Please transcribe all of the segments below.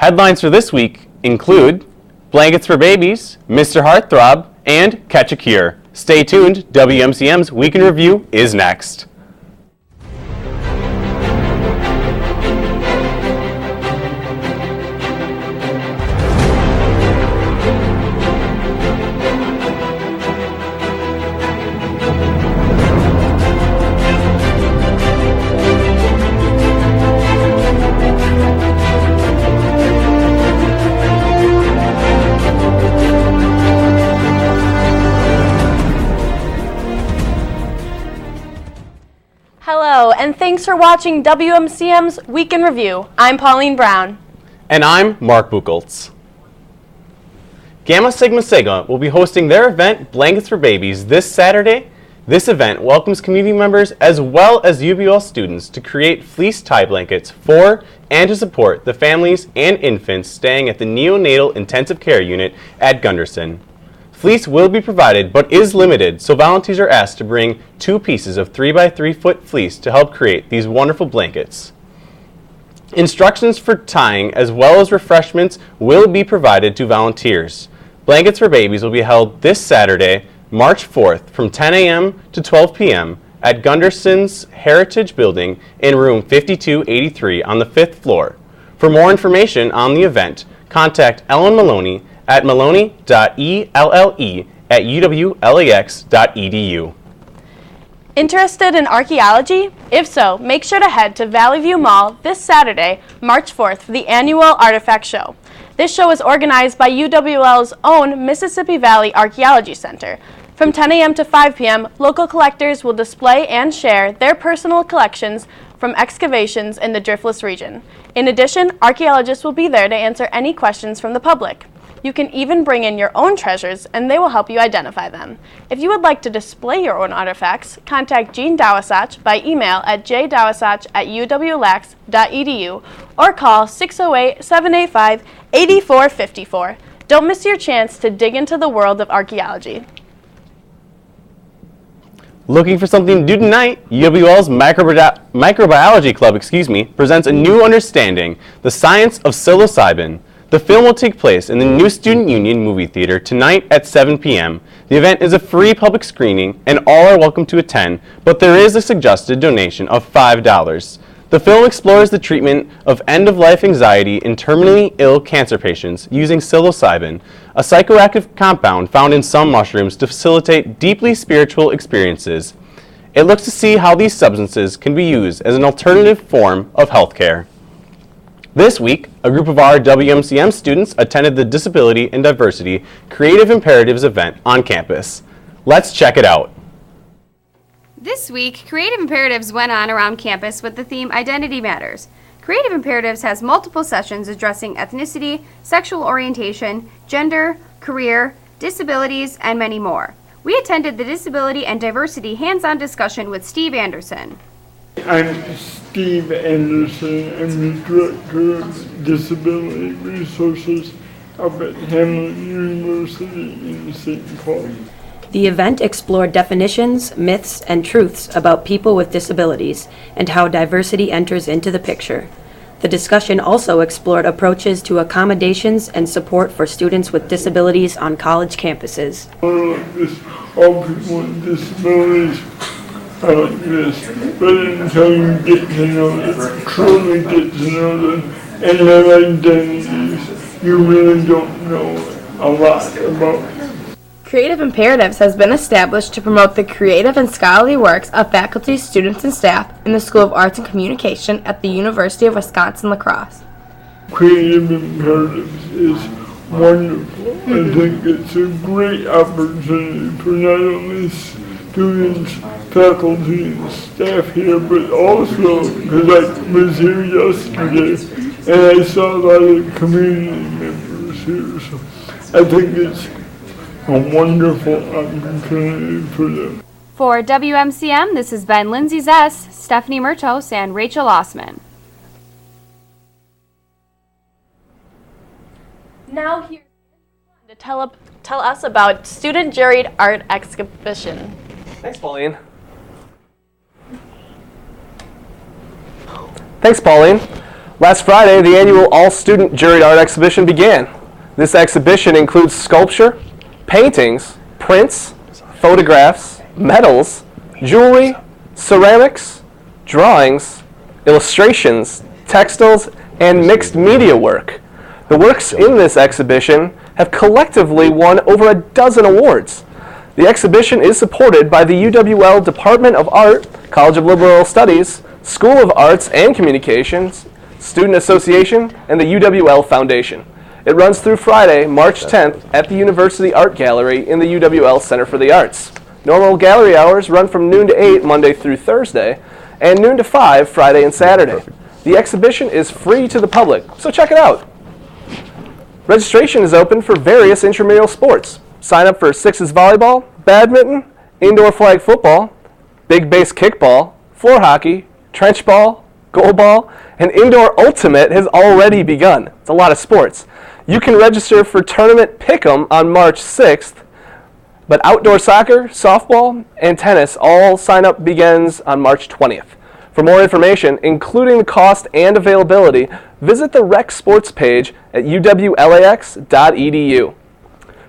Headlines for this week include Blankets for Babies, Mr. Heartthrob, and Catch a Cure. Stay tuned, WMCM's Week in Review is next. Hello, and thanks for watching WMCM's Week in Review. I'm Pauline Brown. And I'm Mark Buchholz. Gamma Sigma Sigma will be hosting their event, Blankets for Babies, this Saturday. This event welcomes community members as well as UBL students to create fleece tie blankets for and to support the families and infants staying at the Neonatal Intensive Care Unit at Gunderson. Fleece will be provided but is limited, so volunteers are asked to bring 2 pieces of 3x3 foot fleece to help create these wonderful blankets. Instructions for tying as well as refreshments will be provided to volunteers. Blankets for Babies will be held this Saturday, March 4th from 10 a.m. to 12 p.m. at Gunderson's Heritage Building in room 5283 on the 5th floor. For more information on the event, contact Ellen Maloney at maloney.elle@uwlax.edu. Interested in archaeology? If so, make sure to head to Valley View Mall this Saturday, March 4th for the annual Artifact Show. This show is organized by UWL's own Mississippi Valley Archaeology Center. From 10 a.m. to 5 p.m., local collectors will display and share their personal collections from excavations in the Driftless region. In addition, archaeologists will be there to answer any questions from the public. You can even bring in your own treasures and they will help you identify them. If you would like to display your own artifacts, contact Jean Dawasach by email at jdawasach@uwlax.edu or call 608-785-8454. Don't miss your chance to dig into the world of archaeology. Looking for something to do tonight? UWL's Microbiology Club, presents a new understanding, the science of psilocybin. The film will take place in the New Student Union movie theater tonight at 7 p.m. The event is a free public screening and all are welcome to attend, but there is a suggested donation of $5. The film explores the treatment of end-of-life anxiety in terminally ill cancer patients using psilocybin, a psychoactive compound found in some mushrooms to facilitate deeply spiritual experiences. It looks to see how these substances can be used as an alternative form of healthcare. This week, a group of our WMCM students attended the Disability and Diversity Creative Imperatives event on campus. Let's check it out. This week, Creative Imperatives went on around campus with the theme Identity Matters. Creative Imperatives has multiple sessions addressing ethnicity, sexual orientation, gender, career, disabilities, and many more. We attended the Disability and Diversity hands-on discussion with Steve Anderson. I'm Steve Anderson. I'm the Director of Disability Resources up at Hamline University in St. Paul. The event explored definitions, myths, and truths about people with disabilities and how diversity enters into the picture. The discussion also explored approaches to accommodations and support for students with disabilities on college campuses. All people with disabilities are like this, but until you get to know them, truly get to know them, and their identities, you really don't know a lot about them. Creative Imperatives has been established to promote the creative and scholarly works of faculty, students, and staff in the School of Arts and Communication at the University of Wisconsin-La Crosse. Creative Imperatives is wonderful. I think it's a great opportunity for not only students, faculty, and staff here, but also, because I was here yesterday, and I saw a lot of community members here, so I think it's a wonderful opportunity for them. For WMCM, this has been Lindsay Zess, Stephanie Murtos, and Rachel Osman. Now here's to tell us about student juried art exhibition. Thanks, Pauline. Last Friday, the annual all-student juried art exhibition began. This exhibition includes sculpture, paintings, prints, photographs, medals, jewelry, ceramics, drawings, illustrations, textiles, and mixed media work. The works in this exhibition have collectively won over a dozen awards. The exhibition is supported by the UWL Department of Art, College of Liberal Studies, School of Arts and Communications, Student Association, and the UWL Foundation. It runs through Friday, March 10th at the University Art Gallery in the UWL Center for the Arts. Normal gallery hours run from noon to 8 Monday through Thursday, and noon to 5 Friday and Saturday. The exhibition is free to the public, so check it out. Registration is open for various intramural sports. Sign up for sixes volleyball, badminton, indoor flag football, big base kickball, floor hockey, trench ball, goalball, and indoor ultimate has already begun. It's a lot of sports. You can register for tournament pick'em on March 6th, but outdoor soccer, softball, and tennis all sign up begins on March 20th. For more information, including the cost and availability, visit the Rec Sports page at uwlax.edu.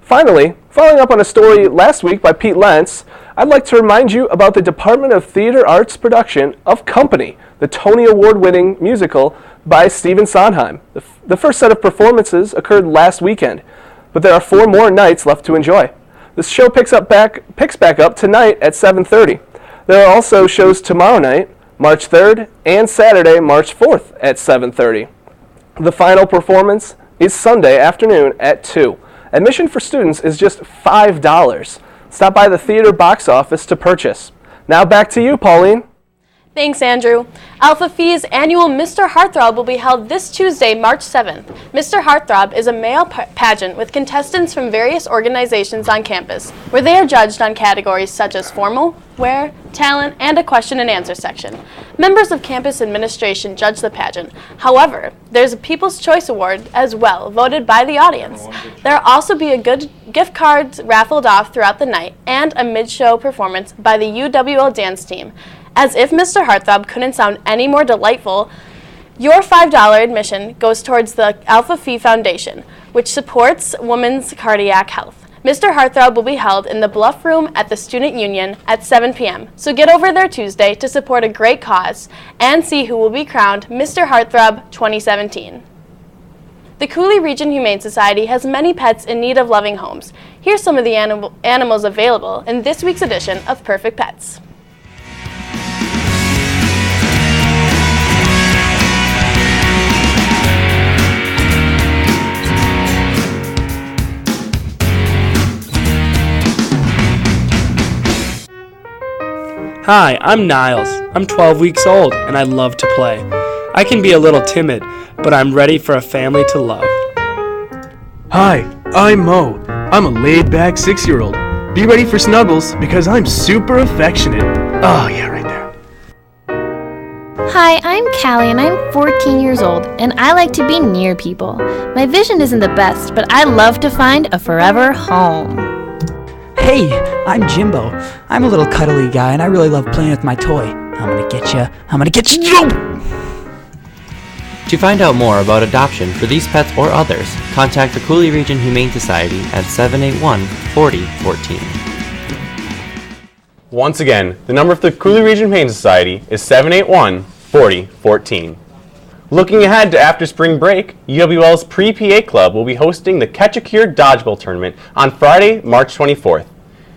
Finally, following up on a story last week by Pete Lentz, I'd like to remind you about the Department of Theater Arts production of Company, the Tony Award-winning musical by Stephen Sondheim. The first set of performances occurred last weekend, but there are 4 more nights left to enjoy. The show picks back up tonight at 7:30. There are also shows tomorrow night, March 3rd, and Saturday, March 4th at 7:30. The final performance is Sunday afternoon at 2. Admission for students is just $5. Stop by the theater box office to purchase. Now back to you, Pauline. Thanks, Andrew. Alpha Phi's annual Mr. Heartthrob will be held this Tuesday, March 7th. Mr. Heartthrob is a male pageant with contestants from various organizations on campus, where they are judged on categories such as formal, wear, talent, and a question and answer section. Members of campus administration judge the pageant. However, there's a People's Choice Award as well, voted by the audience. There will also be a good gift cards raffled off throughout the night and a mid-show performance by the UWL dance team. As if Mr. Heartthrob couldn't sound any more delightful, your $5 admission goes towards the Alpha Phi Foundation, which supports women's cardiac health. Mr. Heartthrob will be held in the Bluff Room at the Student Union at 7 p.m., so get over there Tuesday to support a great cause and see who will be crowned Mr. Heartthrob 2017. The Cooley Region Humane Society has many pets in need of loving homes. Here's some of the animals available in this week's edition of Perfect Pets. Hi, I'm Niles. I'm 12 weeks old and I love to play. I can be a little timid, but I'm ready for a family to love. Hi, I'm Mo. I'm a laid-back 6-year-old. Be ready for snuggles because I'm super affectionate. Oh, yeah, right there. Hi, I'm Callie and I'm 14 years old and I like to be near people. My vision isn't the best, but I love to find a forever home. Hey, I'm Jimbo. I'm a little cuddly guy and I really love playing with my toy. I'm gonna get you. To find out more about adoption for these pets or others, contact the Cooley Region Humane Society at 781-4014. Once again, the number of the Cooley Region Humane Society is 781-4014. Looking ahead to after spring break, UWL's Pre-PA Club will be hosting the Catch a Cure Dodgeball Tournament on Friday, March 24th.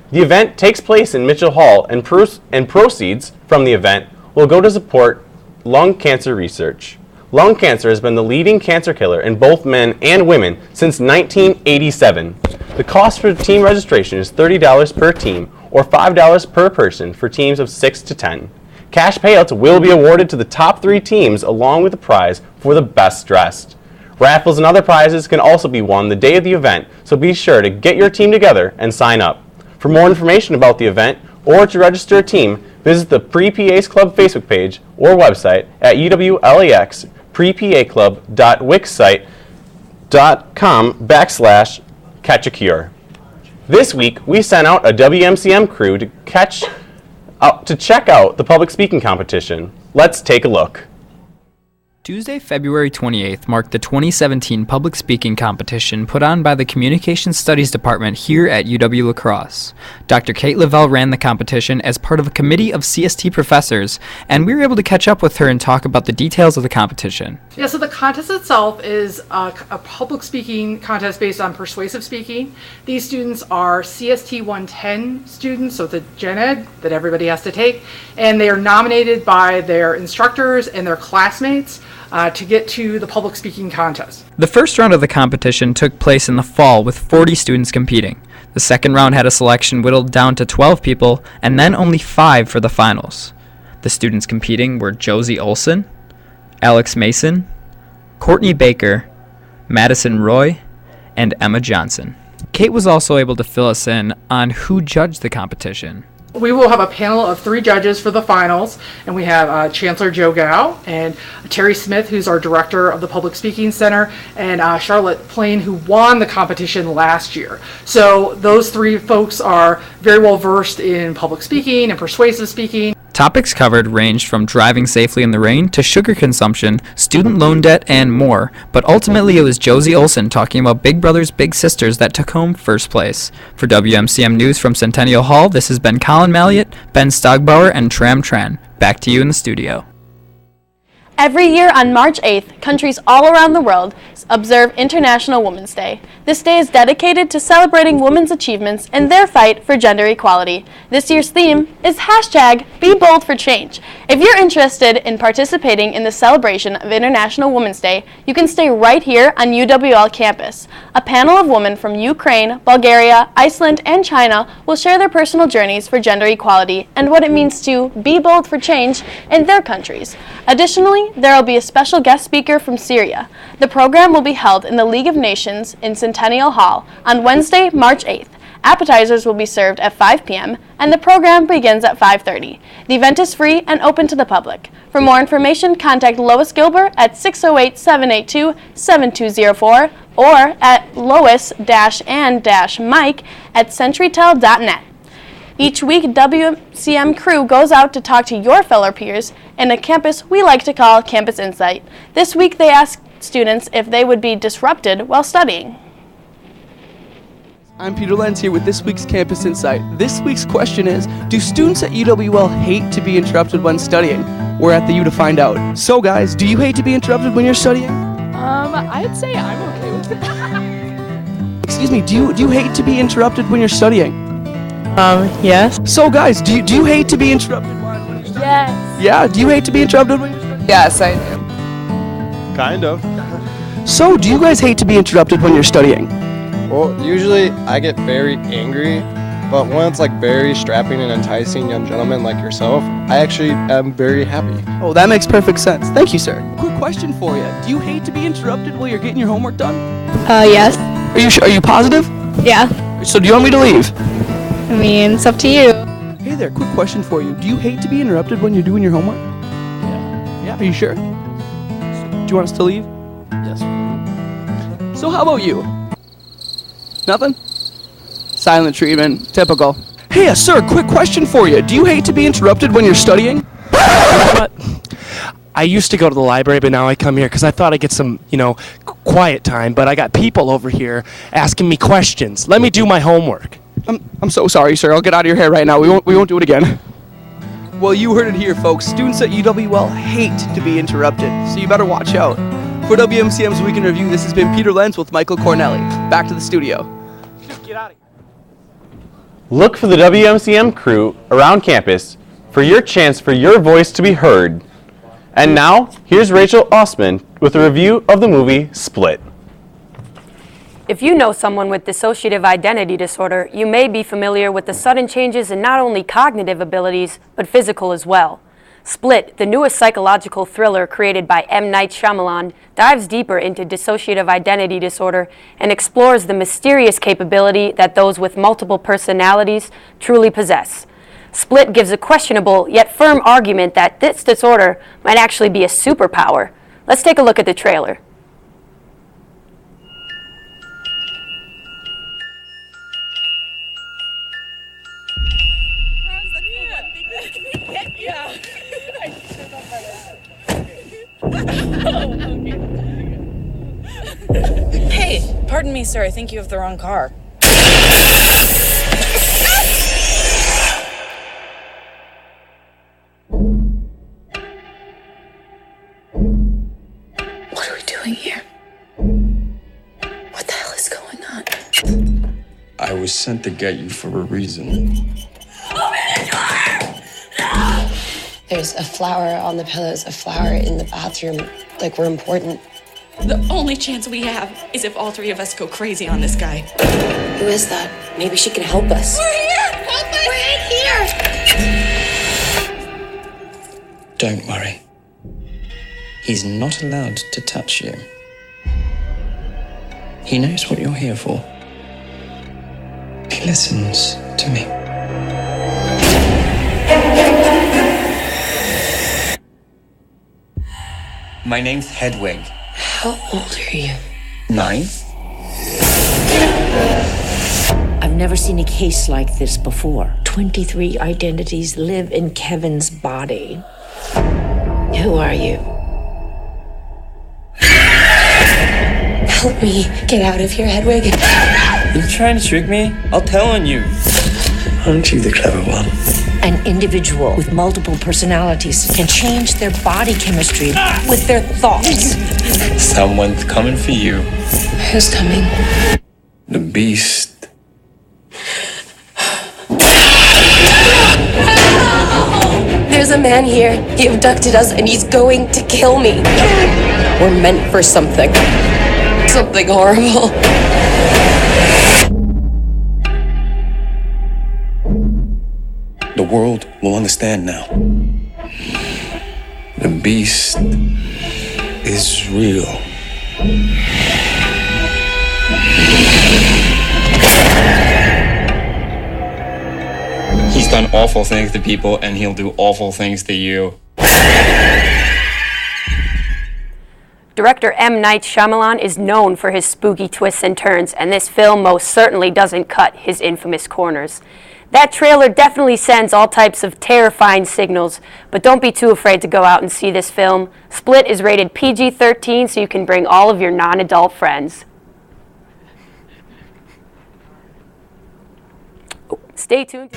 The event takes place in Mitchell Hall, and proceeds from the event will go to support lung cancer research. Lung cancer has been the leading cancer killer in both men and women since 1987. The cost for team registration is $30 per team or $5 per person for teams of 6 to 10. Cash payouts will be awarded to the top 3 teams along with a prize for the best dressed. Raffles and other prizes can also be won the day of the event, so be sure to get your team together and sign up. For more information about the event or to register a team, visit the Pre-PA's Club Facebook page or website at uwlax.prepaclub.wixsite.com/catchacure. This week, we sent out a WMCM crew to check out the public speaking competition. Let's take a look. Tuesday, February 28th marked the 2017 public speaking competition put on by the Communication Studies Department here at UW-La Crosse. Dr. Kate Lavelle ran the competition as part of a committee of CST professors, and we were able to catch up with her and talk about the details of the competition. Yeah, so the contest itself is a public speaking contest based on persuasive speaking. These students are CST 110 students, so it's a gen ed that everybody has to take, and they are nominated by their instructors and their classmates to get to the public speaking contest. The first round of the competition took place in the fall with 40 students competing. The second round had a selection whittled down to 12 people, and then only 5 for the finals. The students competing were Josie Olson, Alex Mason, Courtney Baker, Madison Roy, and Emma Johnson. Kate was also able to fill us in on who judged the competition. We will have a panel of 3 judges for the finals, and we have Chancellor Joe Gao and Terry Smith, who's our director of the Public Speaking Center, and Charlotte Plain, who won the competition last year. So those 3 folks are very well versed in public speaking and persuasive speaking. Topics covered ranged from driving safely in the rain to sugar consumption, student loan debt, and more, but ultimately it was Josie Olson talking about Big Brothers Big Sisters that took home first place. For WMCM News from Centennial Hall, this has been Colin Malliott, Ben Stogbauer, and Tram Tran. Back to you in the studio. Every year on March 8th, countries all around the world observe International Women's Day. This day is dedicated to celebrating women's achievements in their fight for gender equality. This year's theme is #BeBoldForChange. If you're interested in participating in the celebration of International Women's Day, you can stay right here on UWL campus. A panel of women from Ukraine, Bulgaria, Iceland, and China will share their personal journeys for gender equality and what it means to be bold for change in their countries. Additionally, there will be a special guest speaker from Syria. The program will be held in the League of Nations in Centennial Hall on Wednesday, March 8th. Appetizers will be served at 5 p.m. and the program begins at 5:30. The event is free and open to the public. For more information, contact Lois Gilbert at 608-782-7204 or at lois-and-mike at centurytel.net. Each week, WMCM crew goes out to talk to your fellow peers in a campus we like to call Campus Insight. This week, they asked students if they would be disrupted while studying. I'm Peter Lenz here with this week's Campus Insight. This week's question is, do students at UWL hate to be interrupted when studying? We're at the U to find out. So guys, do you hate to be interrupted when you're studying? I'd say I'm okay with it. Excuse me, do you hate to be interrupted when you're studying? Yes. So guys, do you hate to be interrupted when you're studying? Yes. Yeah, do you hate to be interrupted when you're studying? Yes, I do. Kind of. So, do you guys hate to be interrupted when you're studying? Well, usually I get very angry, but when it's like very strapping and enticing young gentlemen like yourself, I actually am very happy. Oh, that makes perfect sense. Thank you, sir. Quick question for you. Do you hate to be interrupted while you're getting your homework done? Yes. Are you positive? Yeah. So, do you want me to leave? I mean, it's up to you. Hey there, quick question for you. Do you hate to be interrupted when you're doing your homework? Yeah, are you sure? Do you want us to leave? Yes. So how about you? Nothing? Silent treatment, typical. Hey, sir, quick question for you. Do you hate to be interrupted when you're studying? What? I used to go to the library, but now I come here because I thought I'd get some, quiet time, but I got people over here asking me questions. Let me do my homework. I'm so sorry, sir. I'll get out of your hair right now. We won't do it again. Well, you heard it here, folks. Students at UWL hate to be interrupted, so you better watch out. For WMCM's Week in Review, this has been Peter Lenz with Michael Cornelli. Back to the studio. Get out of here. Look for the WMCM crew around campus for your chance for your voice to be heard. And now, here's Rachel Osman with a review of the movie Split. If you know someone with dissociative identity disorder, you may be familiar with the sudden changes in not only cognitive abilities, but physical as well. Split, the newest psychological thriller created by M. Night Shyamalan, dives deeper into dissociative identity disorder and explores the mysterious capability that those with multiple personalities truly possess. Split gives a questionable yet firm argument that this disorder might actually be a superpower. Let's take a look at the trailer. Hey, pardon me, sir. I think you have the wrong car. What are we doing here? What the hell is going on? I was sent to get you for a reason. There's a flower on the pillows, a flower in the bathroom. Like, we're important. The only chance we have is if all three of us go crazy on this guy. Who is that? Maybe she can help us. We're here! Help us! We're in here! Don't worry. He's not allowed to touch you. He knows what you're here for. He listens to me. My name's Hedwig. How old are you? 9. I've never seen a case like this before. 23 identities live in Kevin's body. Who are you? Help me get out of here, Hedwig. You trying to trick me? I'll tell on you. Aren't you the clever one? An individual with multiple personalities can change their body chemistry with their thoughts. Someone's coming for you. Who's coming? The beast. There's a man here. He abducted us and he's going to kill me. We're meant for something. Something horrible. The world will understand now. The beast is real. He's done awful things to people, and he'll do awful things to you. Director M. Night Shyamalan is known for his spooky twists and turns, and this film most certainly doesn't cut his infamous corners. That trailer definitely sends all types of terrifying signals, but don't be too afraid to go out and see this film. Split is rated PG-13, so you can bring all of your non-adult friends. Stay tuned.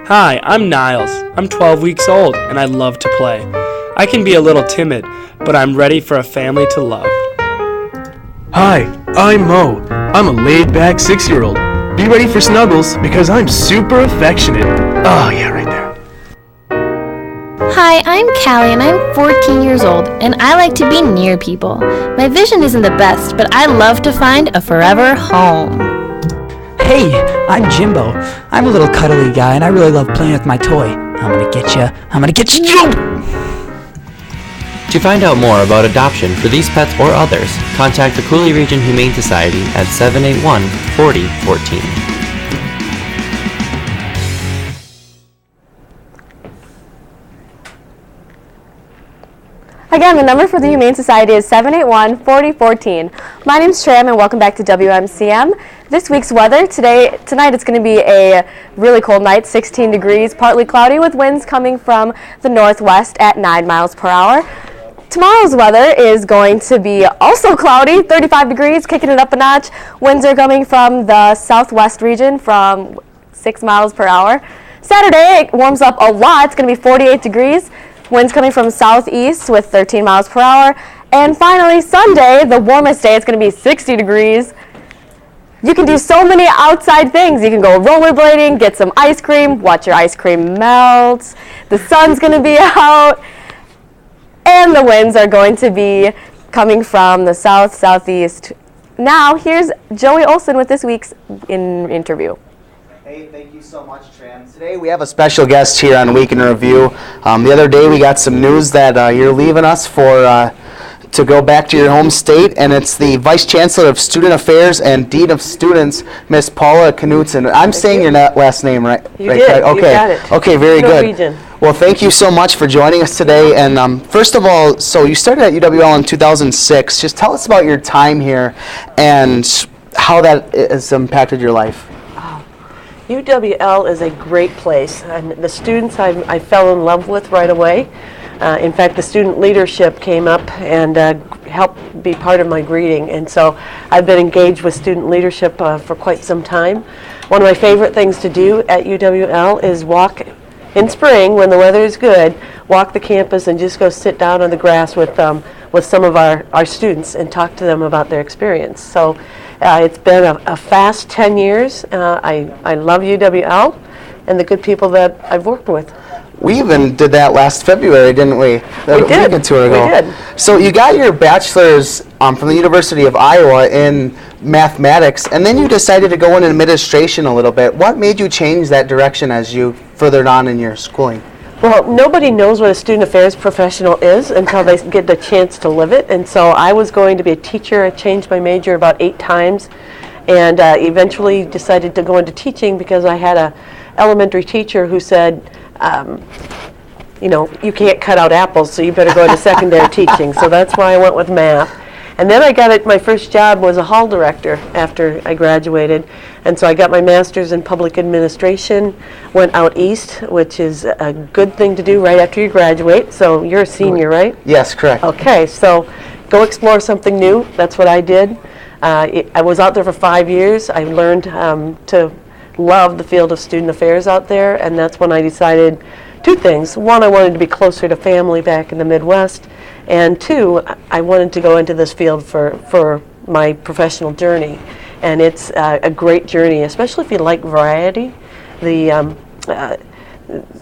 Hi, I'm Niles. I'm 12 weeks old, and I love to play. I can be a little timid, but I'm ready for a family to love. Hi, I'm Mo. I'm a laid-back 6-year-old. Be ready for snuggles because I'm super affectionate. Oh, yeah, right there. Hi, I'm Callie and I'm 14 years old and I like to be near people. My vision isn't the best, but I love to find a forever home. Hey, I'm Jimbo. I'm a little cuddly guy and I really love playing with my toy. I'm gonna get you. To find out more about adoption for these pets or others, contact the Cooley Region Humane Society at 781-4014. Again, the number for the Humane Society is 781-4014. My name's Tram and welcome back to WMCM. This week's weather, tonight it's going to be a really cold night, 16 degrees, partly cloudy with winds coming from the northwest at 9 miles per hour. Tomorrow's weather is going to be also cloudy, 35 degrees, kicking it up a notch. Winds are coming from the southwest region from 6 miles per hour. Saturday, it warms up a lot. It's going to be 48 degrees. Winds coming from southeast with 13 miles per hour. And finally, Sunday, the warmest day, it's going to be 60 degrees. You can do so many outside things. You can go rollerblading, get some ice cream, watch your ice cream melt. The sun's going to be out. And the winds are going to be coming from the southeast. Now, here's Joey Olson with this week's interview. Hey, thank you so much, Tram. Today we have a special guest here on Week in Review. The other day we got some news that you're leaving us for to go back to your home state, and it's the Vice Chancellor of Student Affairs and Dean of Students, Miss Paula Knudsen. I'm saying your last name right? You right, did. correct? Okay. You got it. Okay, very Norwegian. good. Well, thank you so much for joining us today. And first of all, so you started at UWL in 2006. Just tell us about your time here and how that has impacted your life. UWL is a great place, and the students I fell in love with right away. In fact, the student leadership came up and helped be part of my greeting, and so I've been engaged with student leadership for quite some time. One of my favorite things to do at UWL is walk in spring when the weather is good, walk the campus and just go sit down on the grass with some of our students and talk to them about their experience. So it's been a fast 10 years. I love UWL and the good people that I've worked with. We even did that last February, didn't we? We did. A week or two ago. We did. So you got your bachelor's from the University of Iowa in mathematics, and then you decided to go in administration a little bit. What made you change that direction as you furthered on in your schooling? Well, nobody knows what a student affairs professional is until they get the chance to live it. And so I was going to be a teacher. I changed my major about 8 times and eventually decided to go into teaching because I had a elementary teacher who said, you know, you can't cut out apples, so you better go into secondary teaching. So that's why I went with math. And then I got it, my first job was a hall director after I graduated. And so I got my master's in public administration, went out east, which is a good thing to do right after you graduate. So you're a senior, right? Yes, correct. Okay, so go explore something new. That's what I did. I was out there for 5 years. I learned to love the field of student affairs out there, and that's when I decided 2 things. 1, I wanted to be closer to family back in the Midwest, and 2, I wanted to go into this field for my professional journey. And it's a great journey, especially if you like variety. So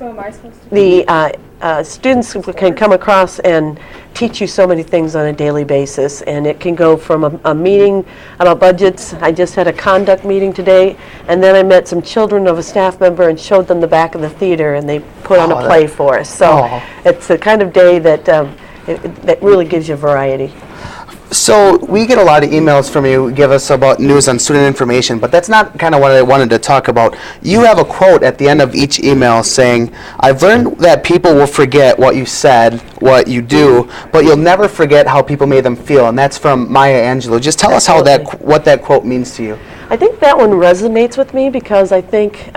am I supposed to? Students can come across and teach you so many things on a daily basis, and it can go from a meeting about budgets. I just had a conduct meeting today, and then I met some children of a staff member and showed them the back of the theater, and they put on a play for us. So it's the kind of day that that really gives you variety. So we get a lot of emails from you, give us about news on student information, but that's not kind of what I wanted to talk about. You have a quote at the end of each email saying, "I've learned that people will forget what you said, what you do, but you'll never forget how people made them feel," and that's from Maya Angelou. Just tell us how what that quote means to you. I think that one resonates with me because I think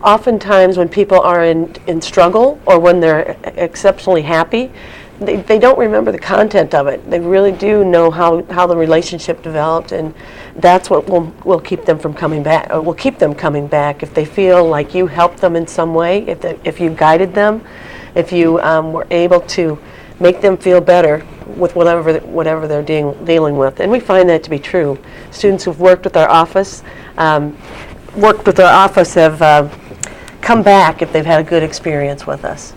oftentimes when people are in struggle or when they're exceptionally happy, they don't remember the content of it. They really do know how the relationship developed, and that's what will keep them from coming back, or will keep them coming back if they feel like you helped them in some way, if you guided them, if you were able to make them feel better with whatever they're dealing with. And we find that to be true. Students who've worked with our office have come back if they've had a good experience with us.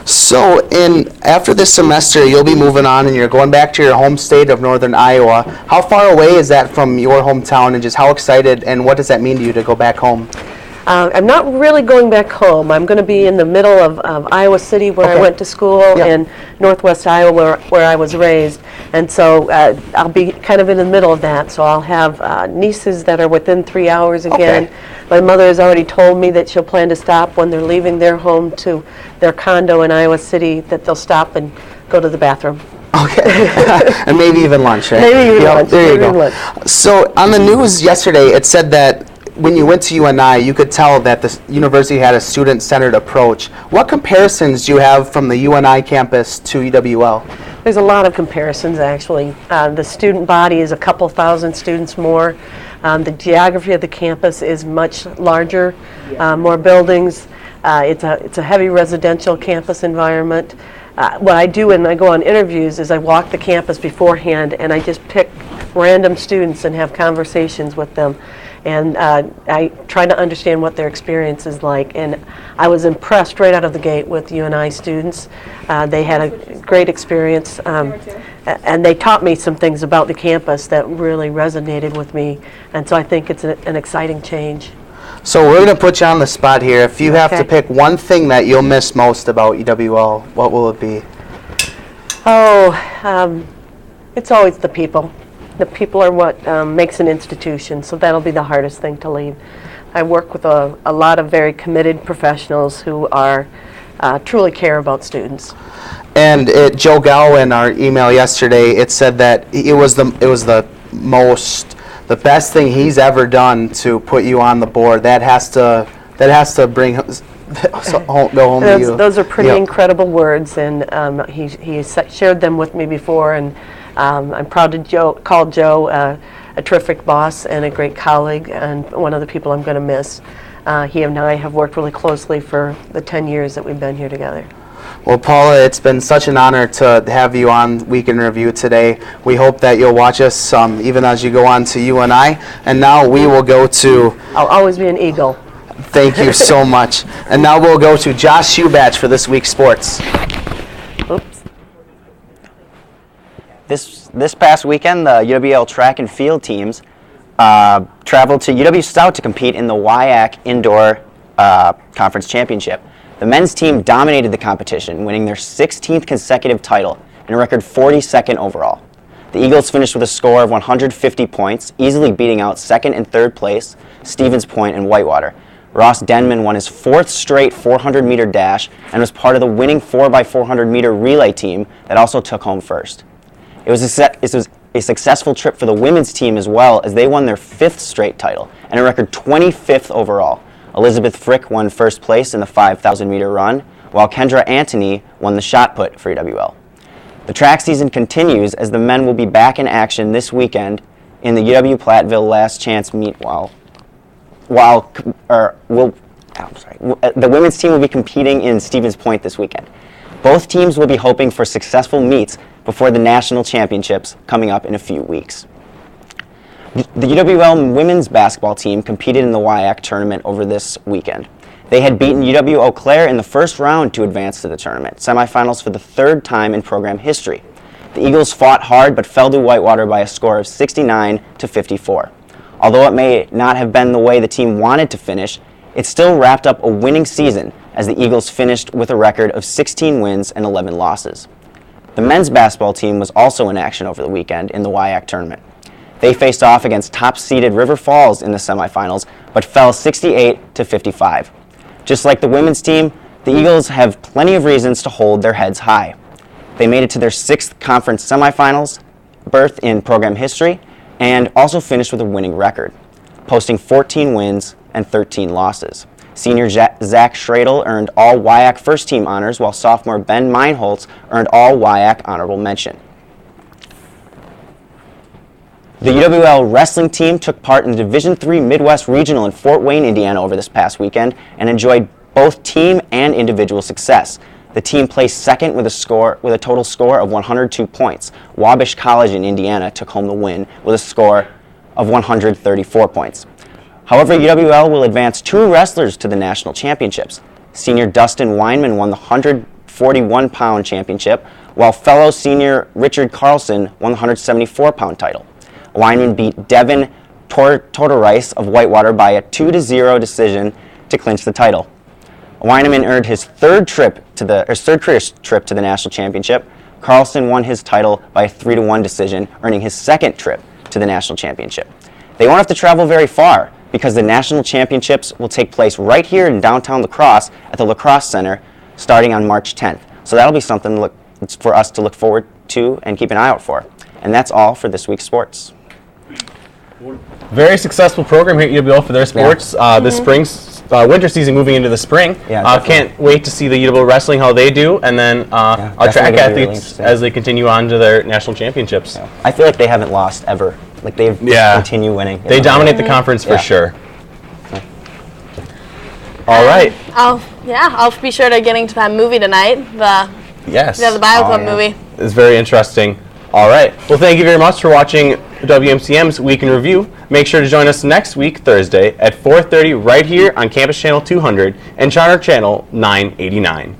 So after this semester, you'll be moving on and you're going back to your home state of Northern Iowa. How far away is that from your hometown, and just how excited and what does that mean to you to go back home? I'm not really going back home. I'm going to be in the middle of Iowa City where I went to school and Northwest Iowa where I was raised. And so I'll be kind of in the middle of that. So I'll have nieces that are within 3 hours again. Okay. My mother has already told me that she'll plan to stop when they're leaving their home to their condo in Iowa City, that they'll stop and go to the bathroom. Okay. And maybe even lunch, right? Maybe even lunch. There you go. Lunch. So on the news yesterday, it said that when you went to UNI, you could tell that the university had a student-centered approach. What comparisons do you have from the UNI campus to UWL? There's a lot of comparisons, actually. The student body is a couple thousand students more. The geography of the campus is much larger, more buildings. It's a heavy residential campus environment. What I do when I go on interviews is I walk the campus beforehand and I just pick random students and have conversations with them. And I try to understand what their experience is like. And I was impressed right out of the gate with UNI students. They had a great experience. And they taught me some things about the campus that really resonated with me. And so I think it's an exciting change. So we're going to put you on the spot here. If you have to pick one thing that you'll miss most about UWL, what will it be? It's always the people. The people are what makes an institution, so that'll be the hardest thing to leave. I work with a lot of very committed professionals who are truly care about students. And Joe Gow, in our email yesterday, it said that it was the best thing he's ever done to put you on the board. That has to bring go home to you. Those are pretty incredible words, and he shared them with me before, and I'm proud to call Joe a terrific boss and a great colleague, and one of the people I'm going to miss. He and I have worked really closely for the 10 years that we've been here together. Well, Paula, it's been such an honor to have you on Week in Review today. We hope that you'll watch us even as you go on to UNI. And now we will go to... I'll always be an Eagle. Thank you so much. And now we'll go to Josh Hubatch for this week's sports. Oops. This past weekend, the UWL track and field teams traveled to UW Stout to compete in the WIAC Indoor Conference Championship. The men's team dominated the competition, winning their 16th consecutive title and a record 42nd overall. The Eagles finished with a score of 150 points, easily beating out second and third place Stevens Point and Whitewater. Ross Denman won his 4th straight 400-meter dash and was part of the winning 4x400-meter relay team that also took home first. It was a successful trip for the women's team as well, as they won their 5th straight title and a record 25th overall. Elizabeth Frick won first place in the 5,000-meter run, while Kendra Antony won the shot put for UWL. The track season continues as the men will be back in action this weekend in the UW-Platteville Last Chance meet the women's team will be competing in Stevens Point this weekend. Both teams will be hoping for successful meets before the national championships coming up in a few weeks. The UWL women's basketball team competed in the WIAC tournament over this weekend. They had beaten UW Eau Claire in the first round to advance to the tournament semifinals for the 3rd time in program history. The Eagles fought hard but fell to Whitewater by a score of 69-54. Although it may not have been the way the team wanted to finish, it still wrapped up a winning season as the Eagles finished with a record of 16 wins and 11 losses. The men's basketball team was also in action over the weekend in the WIAC tournament. They faced off against top-seeded River Falls in the semifinals, but fell 68-55. Just like the women's team, the Eagles have plenty of reasons to hold their heads high. They made it to their 6th conference semifinals berth in program history and also finished with a winning record, posting 14 wins and 13 losses. Senior Zach Schradel earned all WIAC first-team honors, while sophomore Ben Meinholz earned all WIAC honorable mention. The UWL wrestling team took part in the Division III Midwest Regional in Fort Wayne, Indiana over this past weekend and enjoyed both team and individual success. The team placed second with a total score of 102 points. Wabash College in Indiana took home the win with a score of 134 points. However, UWL will advance 2 wrestlers to the national championships. Senior Dustin Weinman won the 141-pound championship, while fellow senior Richard Carlson won the 174-pound title. Weinman beat Devin Tortorice of Whitewater by a 2-0 decision to clinch the title. Weinman earned his third career trip to the national championship. Carlson won his title by a 3-1 decision, earning his 2nd trip to the national championship. They won't have to travel very far because the national championships will take place right here in downtown La Crosse at the La Crosse Center starting on March 10th. So that'll be something for us to look forward to and keep an eye out for. And that's all for this week's sports. Very successful program here at UWL for their sports. This winter season moving into the spring. Can't wait to see the UWL wrestling, how they do, and then our track athletes as they continue on to their national championships. I feel like they haven't lost ever. Like they continue winning. They dominate the conference for sure. All right. I'll be sure to getting to that movie tonight. The Bio Club movie. It's very interesting. All right. Well, thank you very much for watching WMCM's Week in Review. Make sure to join us next week, Thursday, at 4:30 right here on Campus Channel 200 and Charter Channel 989.